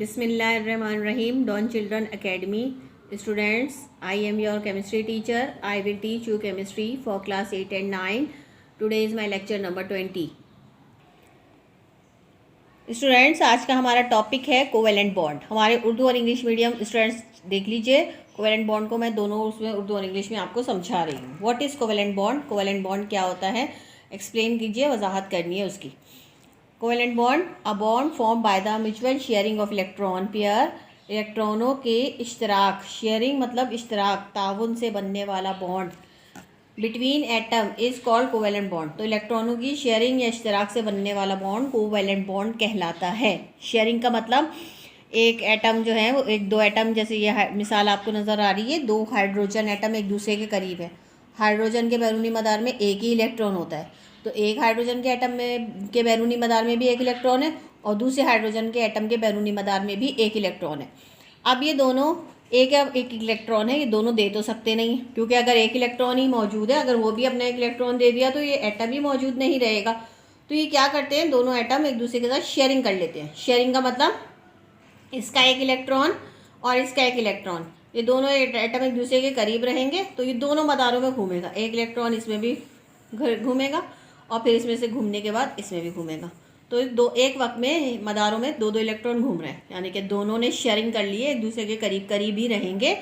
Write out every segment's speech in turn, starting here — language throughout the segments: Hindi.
Bismillahirrahmanirrahim. Dawn Children Academy. Students, I am your chemistry teacher. I will teach you chemistry for class 8 and 9. Today is my lecture number 20. Students, आज का हमारा टॉपिक है कोवेलेंट बॉन्ड. हमारे उर्दू और इंग्लिश मीडियम स्टूडेंट्स देख लीजिए. कोवेलेंट बॉन्ड को मैं दोनों उसमें उर्दू और इंग्लिश में आपको समझा रही हूँ. What is covalent bond? Covalent bond क्या होता है, एक्सप्लेन कीजिए, वजाहत करनी है उसकी. Covalent bond, a bond form by the mutual sharing of electron pair. इलेक्ट्रॉनों के इश्तराक, शेयरिंग मतलब इश्तराक, ताउन से बनने वाला bond between atom is called covalent bond. तो इलेक्ट्रॉनों की शेयरिंग या इश्तराक से बनने वाला बॉन्ड कोवेलेंट बॉन्ड कहलाता है. शेयरिंग का मतलब एक एटम जो है वो दो एटम, जैसे ये मिसाल आपको नज़र आ रही है, दो हाइड्रोजन एटम एक दूसरे के करीब है. हाइड्रोजन के बैरूनी मदार में एक ही इलेक्ट्रॉन होता है, तो एक हाइड्रोजन के एटम में के बैरूनी मदार में भी एक इलेक्ट्रॉन है और दूसरे हाइड्रोजन के एटम के बैरूनी मदार में भी एक इलेक्ट्रॉन है. अब ये दोनों एक इलेक्ट्रॉन है, ये दोनों दे तो सकते नहीं, क्योंकि अगर एक इलेक्ट्रॉन ही मौजूद है, अगर वो भी अपना एक इलेक्ट्रॉन दे दिया तो ये एटम ही मौजूद नहीं रहेगा. तो ये क्या करते हैं, दोनों एटम एक दूसरे के साथ शेयरिंग कर लेते हैं. शेयरिंग का मतलब इसका एक इलेक्ट्रॉन और इसका एक इलेक्ट्रॉन, ये दोनों एटम एक दूसरे के करीब रहेंगे तो ये दोनों मदारों में घूमेगा. एक इलेक्ट्रॉन इसमें भी घूमेगा और फिर इसमें से घूमने के बाद इसमें भी घूमेगा. तो एक वक्त में मदारों में दो इलेक्ट्रॉन घूम रहे हैं, यानी कि दोनों ने शेयरिंग कर लिए, एक दूसरे के करीब करीब ही रहेंगे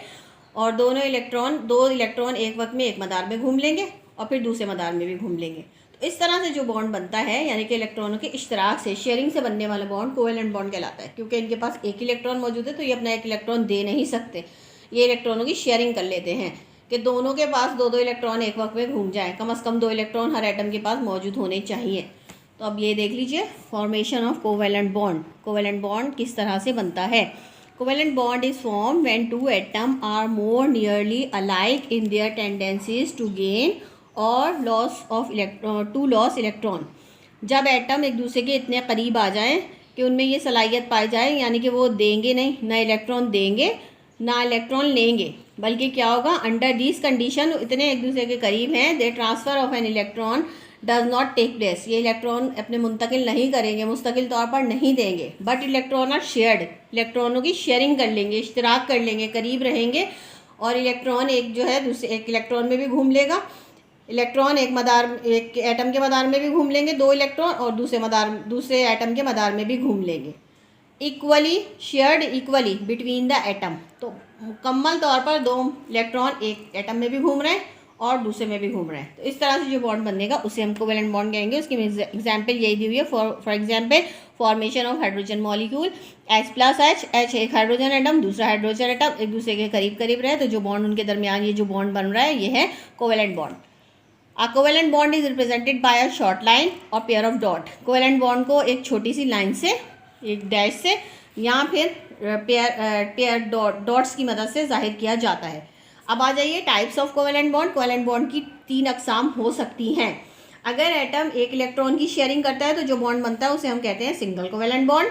और दो इलेक्ट्रॉन एक वक्त में एक मदार में घूम लेंगे और फिर दूसरे मदार में भी घूम लेंगे. तो इस तरह से जो बॉन्ड बनता है, यानी कि इलेक्ट्रॉनों के इश्तराक से, शेयरिंग से बनने वाला बॉन्ड कोवेलेंट बॉन्ड कहलाता है. क्योंकि इनके पास एक इलेक्ट्रॉन मौजूद है तो ये अपना एक इलेक्ट्रॉन दे नहीं सकते, ये इलेक्ट्रॉनों की शेयरिंग कर लेते हैं कि दोनों के पास दो इलेक्ट्रॉन एक वक्त में घूम जाए. कम से कम दो इलेक्ट्रॉन हर एटम के पास मौजूद होने चाहिए. तो अब ये देख लीजिए, formation of covalent bond. Covalent bond किस तरह से बनता है? Covalent bond is form when two atom are more nearly alike in their tendencies to gain or loss electron. जब एटम एक दूसरे के इतने करीब आ जाएं कि उनमें ये सलाहियत पाई जाए, यानी कि वो देंगे नहीं, ना इलेक्ट्रॉन देंगे ना इलेक्ट्रॉन लेंगे, बल्कि क्या होगा, अंडर दिस कंडीशन इतने एक दूसरे के करीब हैं, they transfer of an electron does not take place. ये इलेक्ट्रॉन अपने मुंतकिल नहीं करेंगे, मुस्तकिल तौर पर नहीं देंगे, बट इलेक्ट्रॉन आर शेयर्ड. इलेक्ट्रॉनों की शेयरिंग कर लेंगे, इश्तराक कर लेंगे, करीब रहेंगे और इलेक्ट्रॉन एक जो है दूसरे एक इलेक्ट्रॉन में भी घूम लेगा. इलेक्ट्रॉन एक एटम के मदार में भी घूम लेंगे दो इलेक्ट्रॉन और दूसरे एटम के मदार में भी घूम लेंगे. Equally shared equally between the atom. तो मुकम्मल तौर पर दो इलेक्ट्रॉन एक एटम में भी घूम रहे हैं और दूसरे में भी घूम रहे हैं. तो इस तरह से जो बॉन्ड बनेगा उसे हम कोवेलेंट बॉन्ड कहेंगे. उसकी एग्जांपल यही दी हुई है. For example, formation of hydrogen molecule H+H. H एक हाइड्रोजन एटम, दूसरा हाइड्रोजन एटम एक दूसरे के करीब करीब रहे, तो जो बॉन्ड उनके दरमियान ये जो बॉन्ड बन रहा है ये है covalent bond. A covalent bond is represented by a short line और pair of dot. Covalent bond को एक छोटी सी लाइन से, एक डैश से या फिर पेयर डॉट्स की मदद से जाहिर किया जाता है. अब आ जाइए types of covalent bond. Covalent bond की 3 अकसाम हो सकती हैं. अगर एटम एक इलेक्ट्रॉन की शेयरिंग करता है तो जो बॉन्ड बनता है उसे हम कहते हैं सिंगल कोवेलेंट बॉन्ड.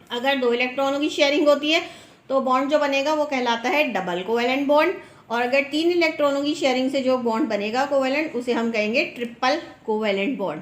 अगर दो इलेक्ट्रॉनों की शेयरिंग होती है तो बॉन्ड जो बनेगा वो कहलाता है डबल कोवेलेंट बॉन्ड. और अगर 3 इलेक्ट्रॉनों की शेयरिंग से जो बॉन्ड बनेगा कोवेलेंट, उसे हम कहेंगे ट्रिपल कोवेलेंट बॉन्ड.